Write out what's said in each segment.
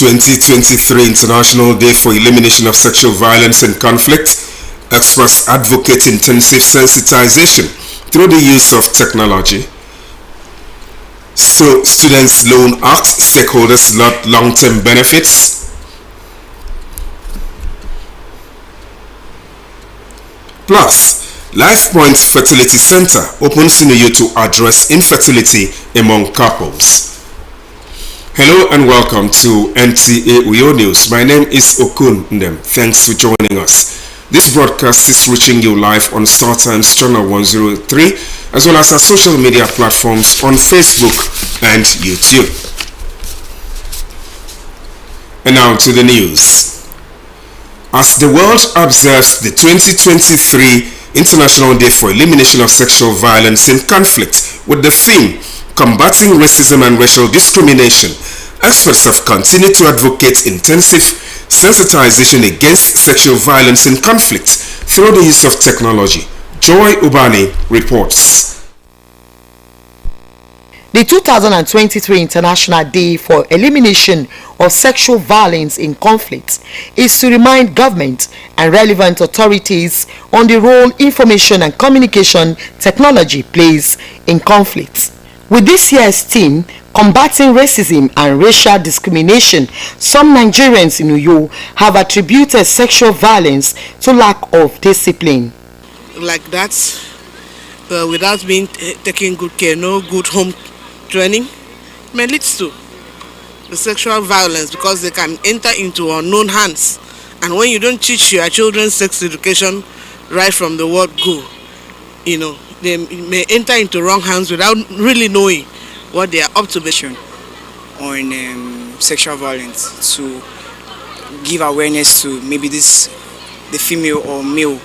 2023 International Day for Elimination of Sexual Violence and Conflict, experts advocate intensive sensitization through the use of technology. So, Students' Loan Act, stakeholders lot long-term benefits. Plus, LifePoint Fertility Center opens in Uyo to address infertility among couples. Hello and welcome to NTA Uyo News. My name is Okun Ndem. Thanks for joining us. This broadcast is reaching you live on StarTimes Channel 103 as well as our social media platforms on Facebook and YouTube. And now to the news. As the world observes the 2023 International Day for Elimination of Sexual Violence and Conflict with the theme Combating Racism and Racial Discrimination, experts have continued to advocate intensive sensitization against sexual violence and conflict through the use of technology. Joy Ubani reports. The 2023 International Day for Elimination of Sexual Violence in Conflict is to remind government and relevant authorities on the role information and communication technology plays in conflicts. With this year's theme, Combating Racism and Racial Discrimination, some Nigerians in Uyo have attributed sexual violence to lack of discipline. Like that, without being taking good care, no good home training, may lead to the sexual violence because they can enter into unknown hands. And when you don't teach your children sex education right from the word go, they may enter into wrong hands without really knowing what they are up to. On sexual violence, to give awareness to maybe the female or male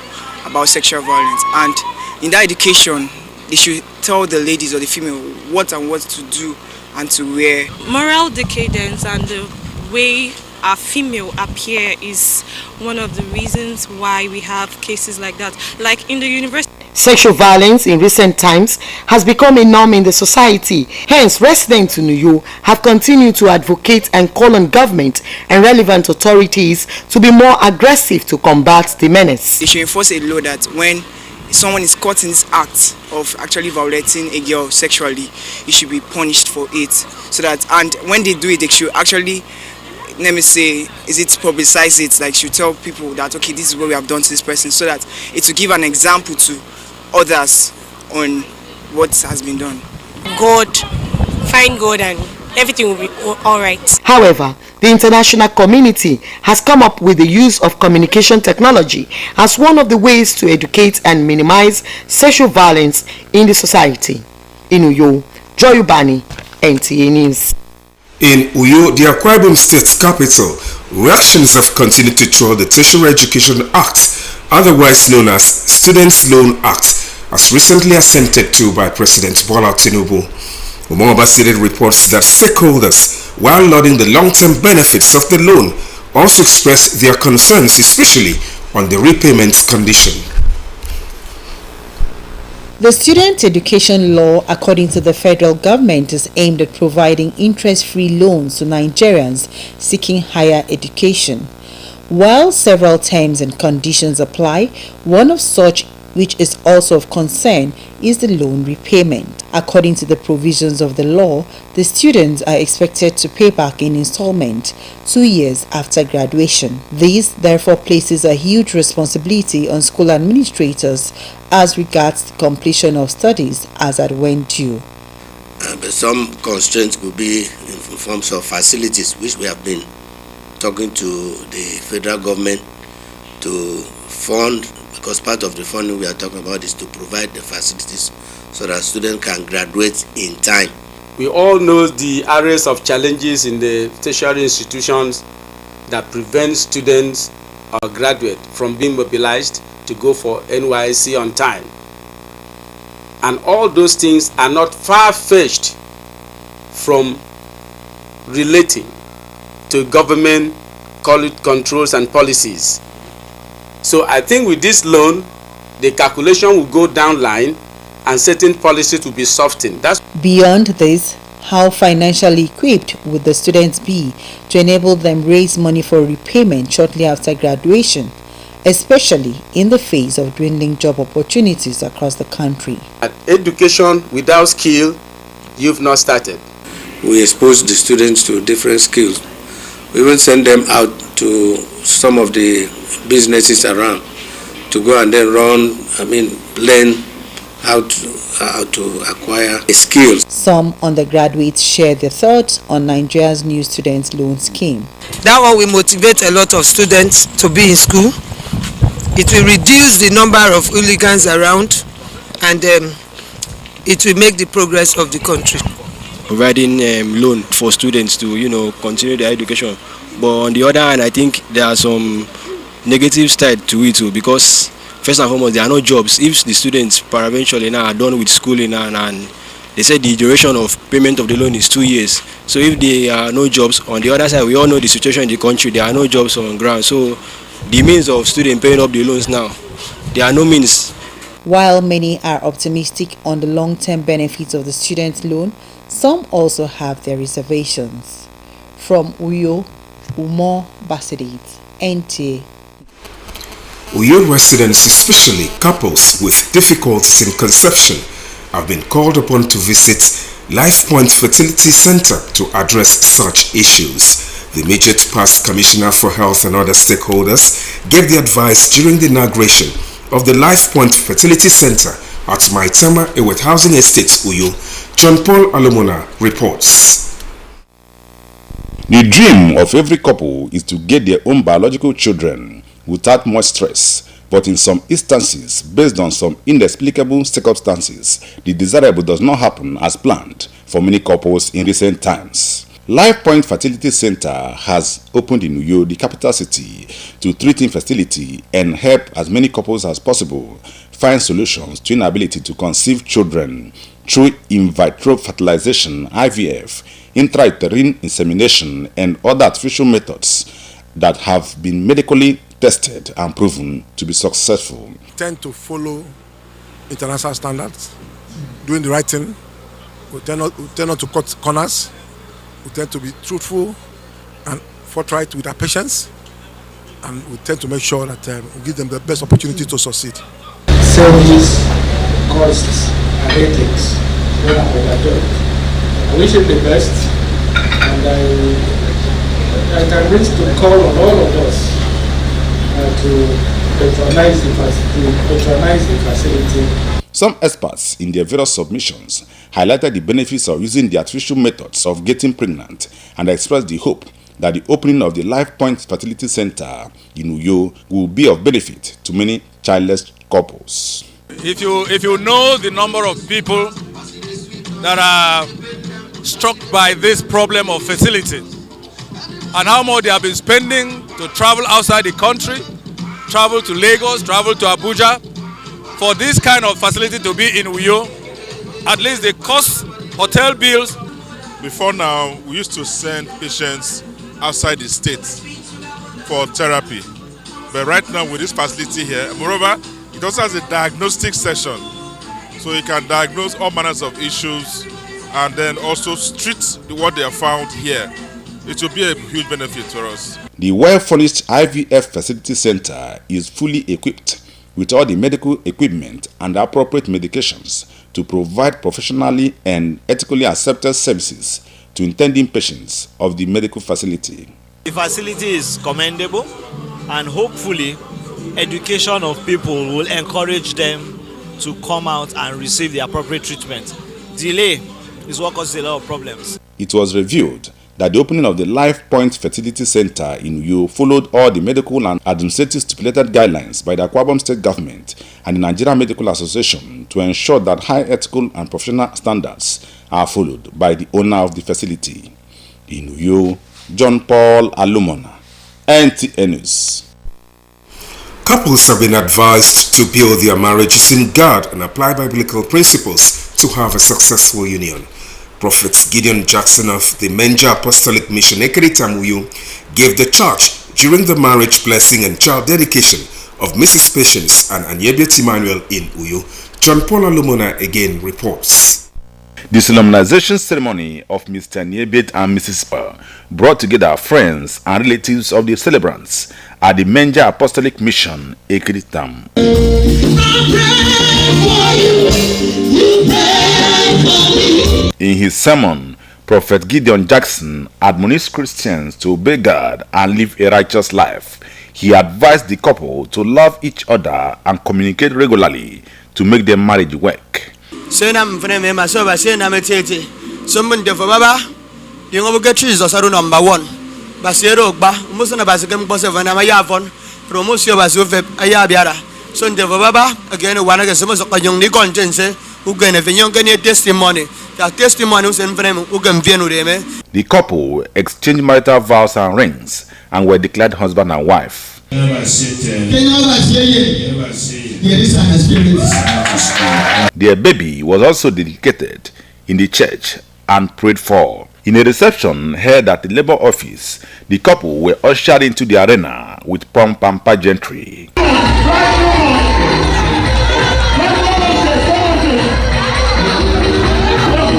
about sexual violence, and in that education they should tell the ladies or the female what to do and to wear. Moral decadence and the way our female appear is one of the reasons why we have cases like that. Like in the university, sexual violence in recent times has become a norm in the society. Hence, residents in Uyo have continued to advocate and call on government and relevant authorities to be more aggressive to combat the menace. They should enforce a law that when someone is caught in this act of actually violating a girl sexually, he should be punished for it. So that, and when they do it, they should actually, let me say, publicize it, like should tell people that, okay, this is what we have done to this person, so that it will give an example to others on what has been done. Find God and everything will be all right. However, the international community has come up with the use of communication technology as one of the ways to educate and minimize sexual violence in the society. In Uyo, Joy Ubani, NTA News. In Uyo, the Akwa Ibom State capital, reactions have continued to throw the Tertiary Education Act, otherwise known as Students' Loan Act, as recently assented to by President Bola Tinubu. Umoma City reports that stakeholders, while lauding the long-term benefits of the loan, also expressed their concerns, especially on the repayment condition. The student education law, according to the federal government, is aimed at providing interest-free loans to Nigerians seeking higher education. While several terms and conditions apply, one of such which is also of concern is the loan repayment. According to the provisions of the law, the students are expected to pay back in installment 2 years after graduation. This therefore places a huge responsibility on school administrators as regards the completion of studies as at when due. But some constraints could be in forms of facilities, which we have been talking to the federal government to fund, because part of the funding we are talking about is to provide the facilities so that students can graduate in time. We all know the areas of challenges in the tertiary institutions that prevent students or graduates from being mobilized to go for NYSC on time. And all those things are not far-fetched from relating to government controls and policies. So I think with this loan, the calculation will go down line and certain policies will be softened. Beyond this, How financially equipped would the students be to enable them raise money for repayment shortly after graduation, especially in the face of dwindling job opportunities across the country? Education without skill, you've not started. We expose the students to different skills. We even send them out to some of the businesses around to go and then learn how to acquire skills. Some undergraduates share their thoughts on Nigeria's new student loan scheme. That one will motivate a lot of students to be in school. It will reduce the number of hooligans around, and it will make the progress of the country. Providing loan for students to continue their education, but on the other hand, I think there are some negative side to it too, because first and foremost, there are no jobs. If the students eventually now are done with schooling and they said the duration of payment of the loan is 2 years, so if there are no jobs, on the other side, we all know the situation in the country, there are no jobs on ground, so the means of students paying up the loans now, there are no means. While many are optimistic on the long-term benefits of the student loan, some also have their reservations. From Uyo, Umar Basidit, NTA. Uyo residents, especially couples with difficulties in conception, have been called upon to visit LifePoint Fertility Center to address such issues. The immediate past Commissioner for Health and other stakeholders gave the advice during the inauguration of the LifePoint Fertility Center at Maitama Ewet Housing Estate, Uyo. John Paul Alomona reports. The dream of every couple is to get their own biological children without much stress, but in some instances, based on some inexplicable circumstances, the desirable does not happen as planned for many couples in recent times. LifePoint Fertility Center has opened in Uyo, the capital city, to treat infertility and help as many couples as possible find solutions to inability to conceive children through in vitro fertilization, IVF, intrauterine insemination, and other artificial methods that have been medically tested and proven to be successful. We tend to follow international standards, doing the right thing. We tend not to cut corners. We tend to be truthful and forthright with our patients, and we tend to make sure that we give them the best opportunity to succeed. Service, costs, and ethics when I graduate. I wish him the best, and I can reach to call on all of us to patronize the facility. Some experts in their various submissions highlighted the benefits of using the artificial methods of getting pregnant and expressed the hope that the opening of the LifePoint Fertility Center in Uyo will be of benefit to many childless couples. If you know the number of people that are struck by this problem of fertility and how much they have been spending to travel outside the country, travel to Lagos, travel to Abuja, for this kind of facility to be in Uyo, at least they cost hotel bills. Before now, we used to send patients outside the state for therapy. But right now with this facility here, moreover, it also has a diagnostic session. So you can diagnose all manners of issues and then also treat what they have found here. It will be a huge benefit for us. The well-furnished IVF Facility Center is fully equipped with all the medical equipment and appropriate medications to provide professionally and ethically accepted services to intending patients of the medical facility. The facility is commendable, and hopefully education of people will encourage them to come out and receive the appropriate treatment. Delay is what causes a lot of problems. It was revealed that the opening of the LifePoint Fertility Center in Uyo followed all the medical and administrative stipulated guidelines by the Akwa Ibom State Government and the Nigerian Medical Association to ensure that high ethical and professional standards are followed by the owner of the facility. In Uyo, John Paul Alomona, NTA News. Couples have been advised to build their marriages in God and apply biblical principles to have a successful union. Prophet Gideon Jackson of the Menja Apostolic Mission Ekeritam Uyo gave the charge during the marriage blessing and child dedication of Mrs. Patience and Anyebiet Emmanuel in Uyo. John Paul Alomona again reports. The solemnization ceremony of Mr. Niebet and Mrs. Spur brought together friends and relatives of the celebrants at the Menja Apostolic Mission, Ekritam. In his sermon, Prophet Gideon Jackson admonished Christians to obey God and live a righteous life. He advised the couple to love each other and communicate regularly to make their marriage work. Number one. Basero ba musana basigam bose vana mayavon promotion basu ayabiara so ndeva baba again wana ke semo sokanyong ni conscience ugene venyon ke testimony that testimony usen vrem ugem vienu reme. The couple exchanged marital vows and rings and were declared husband and wife. Their baby was also dedicated in the church and prayed for. In a reception held at the Labour Office, the couple were ushered into the arena with pomp and pageantry.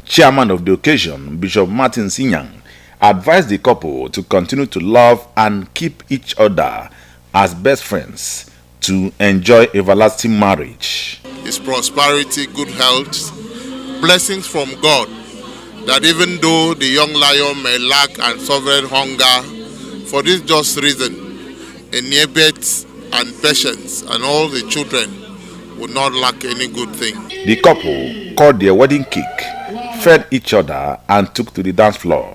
Chairman of the occasion, Bishop Martin Sinyang, advised the couple to continue to love and keep each other as best friends to enjoy everlasting marriage. His prosperity, good health, blessings from God, that even though the young lion may lack and suffer hunger, for this just reason, Niebet and Patience and all the children would not lack any good thing. The couple cut their wedding cake, fed each other, and took to the dance floor.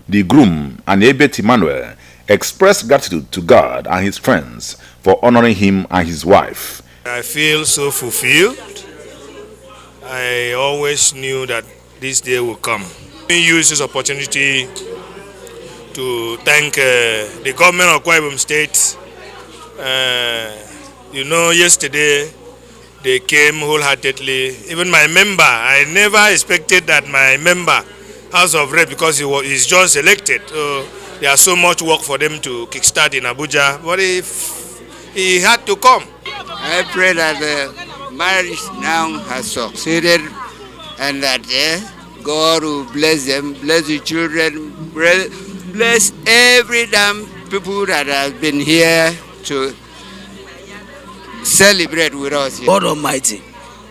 The groom and Niebet Emmanuel expressed gratitude to God and his friends for honoring him and his wife. I feel so fulfilled. I always knew that this day would come. I use this opportunity to thank the government of Akwa Ibom State. Yesterday they came wholeheartedly. Even my member, I never expected that my member, House of Rep, because he's just elected. There's so much work for them to kickstart in Abuja, but he had to come. I pray that the marriage now has succeeded and that God will bless them, bless the children, bless every damn people that have been here to celebrate with us. God Almighty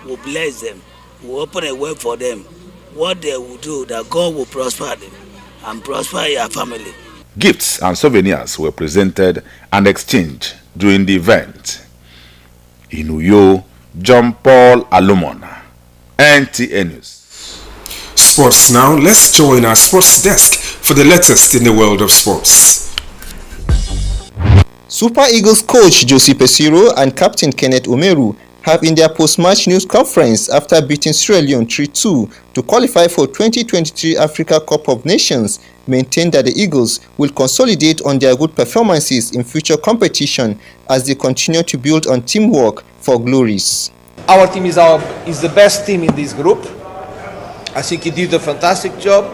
will bless them, will open a way for them. What they will do, that God will prosper them and prosper your family. Gifts and souvenirs were presented and exchanged during the event. In Uyo, John Paul Alumona, NTA News. Sports now. Let's join our sports desk for the latest in the world of sports. Super Eagles coach Josie Pesiro and captain Kenneth Omeru have in their post-match news conference after beating Sierra Leone 3-2 to qualify for 2023 Africa Cup of Nations, maintained that the Eagles will consolidate on their good performances in future competition as they continue to build on teamwork for glories. Our team is the best team in this group. I think he did a fantastic job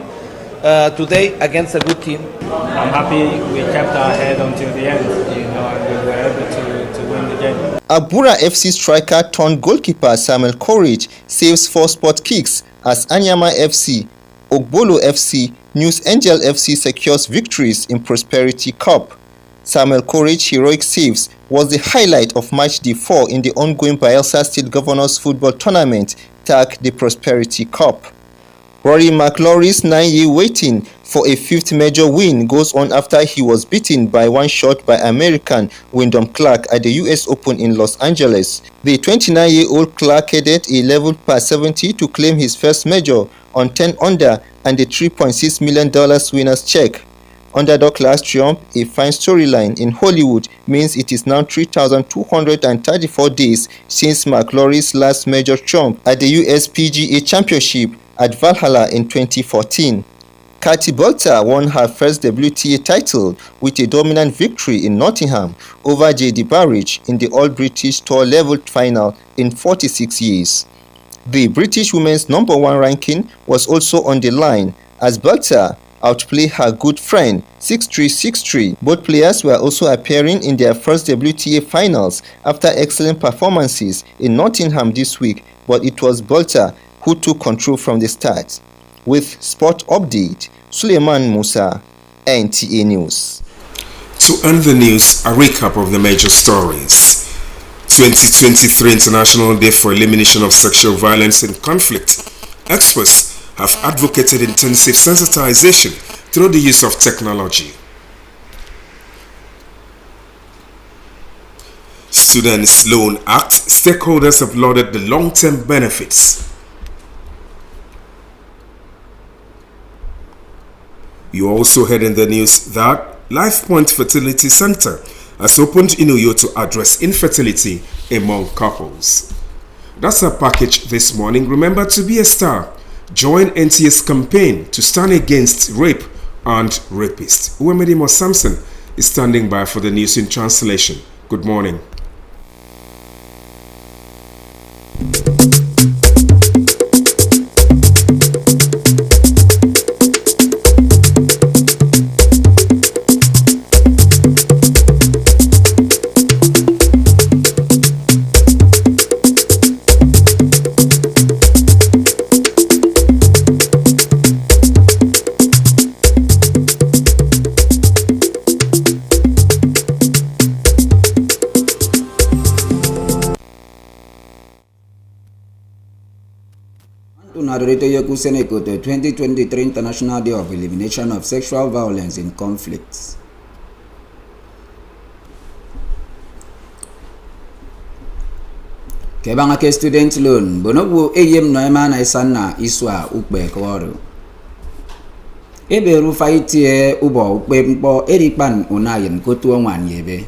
today against a good team. I'm happy we kept our head until the end, and we were able to win the game. Abura FC striker turned goalkeeper Samuel Courage saves 4 spot kicks as Anyama FC, Ogbolo FC, News Angel FC secures victories in Prosperity Cup. Samuel Courage heroic saves was the highlight of match day 4 in the ongoing Bayelsa State Governors Football Tournament tagged the Prosperity Cup. Rory McIlroy's 9-year waiting for a 5th major win goes on after he was beaten by 1 shot by American Wyndham Clark at the US Open in Los Angeles. The 29-year-old Clark headed a level par 70 to claim his first major on 10 under and a $3.6 million winner's check. Underdog last triumph, a fine storyline in Hollywood, means it is now 3,234 days since McIlroy's last major triumph at the US PGA Championship at Valhalla in 2014. Katie Boulter won her first WTA title with a dominant victory in Nottingham over J.D. Barrage in the All-British Tour Level final in 46 years. The British women's #1 ranking was also on the line as Boulter outplay her good friend 6-3, 6-3. Both players were also appearing in their first WTA finals after excellent performances in Nottingham this week, but it was Bolter who took control from the start. With Sport Update, Suleiman Musa, NTA News. To end the news, a recap of the major stories. 2023 International Day for Elimination of Sexual Violence and Conflict. Experts have advocated intensive sensitization through the use of technology. Students' Loan Act, stakeholders have lauded the long-term benefits. You also heard in the news that LifePoint Fertility Center has opened in Uyo to address infertility among couples. That's our package this morning. Remember to be a star. Join NTA's campaign to stand against rape and rapists. Uwemedimo Samson is standing by for the news in translation. Good morning. The 2023 International Day of Elimination of Sexual Violence in Conflicts. Kebanga ke student loan bonobu eyem noema na isana iswa ukpe kworo. Eberu faitie ubo ukpe mpo erikpan unayen kotu onwan yebe.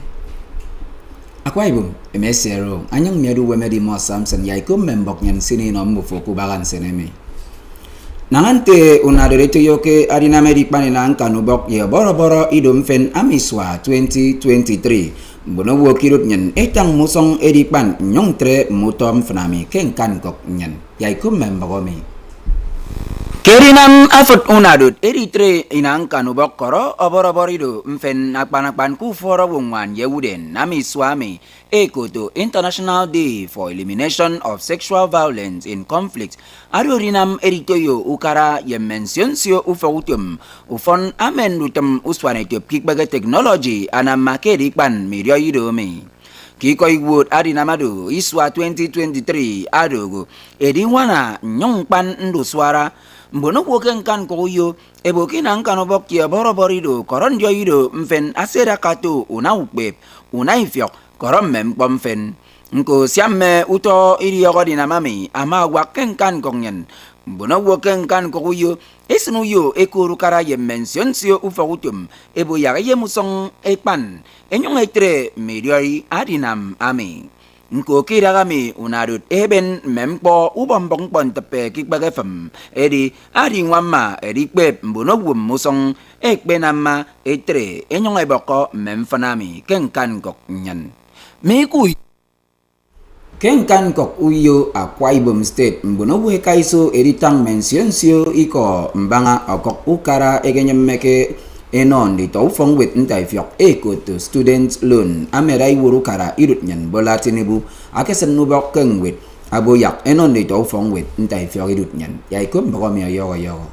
Akwa Ibom emesero anyang mieru wemedi mo Samson yaikom membok nyan sini no mufoko bagan seneme. Nangante unadereto yoke adina merikpan na kanubok ye boro-boro idom fen amiswa 2023. Bono wo kirut nyen etang musong erikpan nyong tre mutom fnami kenkan kok nyen yaikom membokomi. Kerinam afut unadut eritre inang kanubok koro oboro-borido mfen nakpan ku foro wongwan yewuden nami swami ekoto International Day for Elimination of Sexual Violence in Conflict arurinam eritoyo ukara yemensiyonsyo ufautum ufon amen utem uswanetyo kikbaga technology anamakeripan miryo yidome. Kikoy wood adinamadu iswa 2023 adogo ediwana nyongpan nduswara mbono woken kan koyo ebokin ang kanobok ya boroborido koron yoido mfen asera kato unaupep unaifyok koron mempom fen nko siamme uto iriyogo dinamami ama waken kan kongen mbono woken kan koyo esnuyo ekuru kara yemensiyonsyo ufagutum ebo yagaye musong epan enyong etre medioi adinam ami nko kiragami unarut eben mempo ubombong pontepe kikbagefem edi adi ngwama edi kpep mbono wum musong ekbenama etre enyong eboko memfanami kenkan kok nyan meku kenkan kok uyo Akwa Ibom State mbono buhe kaiso editang mensionsio iko mbanga okok ukara egenyemeke enon di taufong wit ntai fyok ekoto student loan amerai wuru kara irut nyan Bola Tinubu akesen nubok keng wit aboyak enon di taufong wit ntai fyok irut nyan yaikum bakomi yogo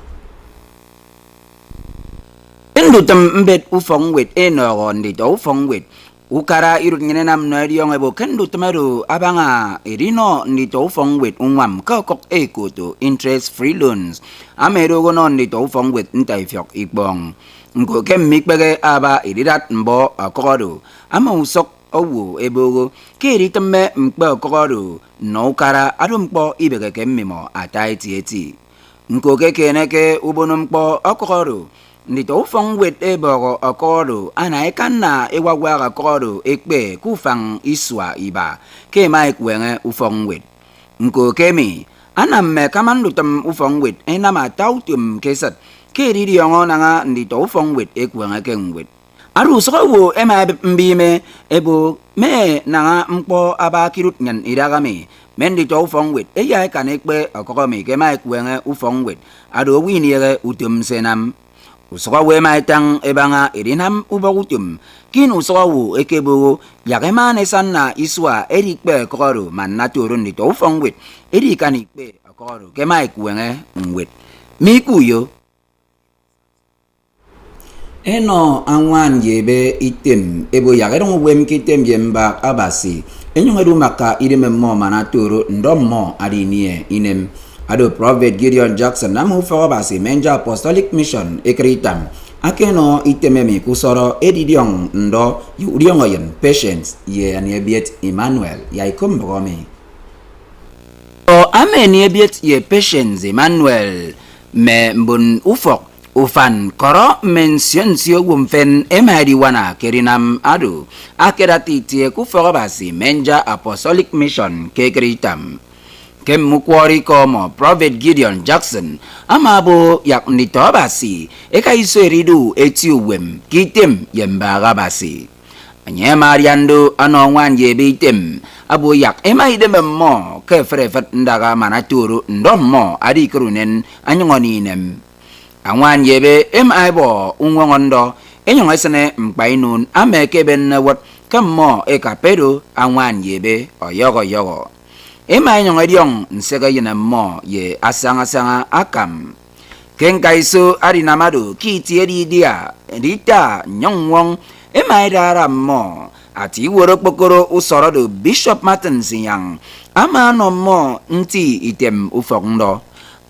endutem mbet ufong wit enoron di taufong wit ukara irut nyan nam nariyong ebo kendutemero abanga irino di taufong wit unwam kakok ekoto interest free loans amerogo non di taufong wit ntai fyok ikbong ngo kem mikbege aba iridat mbo akodo ama usok owo ebogo keri temme mkpe akodo no kara adumpo ibege kemmimo atai tieti ngo keneke ubonompo akodo ndito ufong wet ebogo akodo ana ekanna ewagwa akodo ekpe kufang iswa iba kema ekwenge ufong wet ngo kemi anamme kamandutem ufong wet enama tautum kesat keri diongo nanga ndito ufong wit ekwanga keng wit aru sowo ema mbime ebo me nanga mpo abakirut nyan iragami mendito ufong wit eya kanekpe akokomi kema ekwanga ufong wit ado winiere utum senam usawa we mai tang ebanga irinam ubagutum kin usawa wu ekebo yakema sanna iswa erikpe koro manna turun ni to fongwit erikani pe koro kemai kuenge ngwit mikuyo eno angwan yebe item ebo yagerong wem kitem yemba abasi enyongedu maka ideme mo manaturu ndommo adinie inem ado Prophet Gideon Jackson namu fawabasi menja apostolic mission ekritam akeno itememi kusoro edidiong ndo yuriongoyen patience ye aniebiet Emmanuel yaikum bromi o ameniebet ye patience Emmanuel me mbun ufok ufan koro mention sio gumfen emadi wana kerinam adu akerati tie kufogabasi menja apostolic mission kekritam kem mukwari komo Prophet Gideon Jackson amabo yak nitobasi ekaiso eridu etiuwem kitem yembagabasi anye mariando anongwan yebitem abo yak emaidem mo kefrefet ndaga manaturu ndommo adi krunen anyongoninem angwan yebe emaibo ungongondo enyongesene mkpainun amekeben wat kammo ekapedo angwan yebe oyogo ema nyongediong nsega yina mo ye asanga akam kenkaiso arinamado kiti edidia edita nyongwong ema idara mo ati woro pokoro usorodo Bishop Martins yang ama no mo nti item ufokndo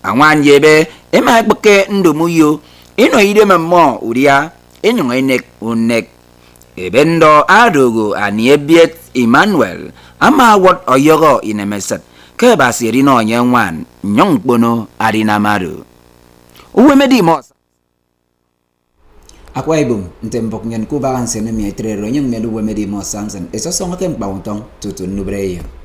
angwan yebe ema ekpeke ndomuyo ino ideme mo uria enyong enek unek ebendo adogo aniebiet Emmanuel ama wat oyogo inemeset ke basiri no nyenwan nyong bono arinamado uwe medimos akwa ibum ntembok nyen kubaran sene mi etrero nyong medu we medimos samson eso songa tem bawntong tutun nubreyo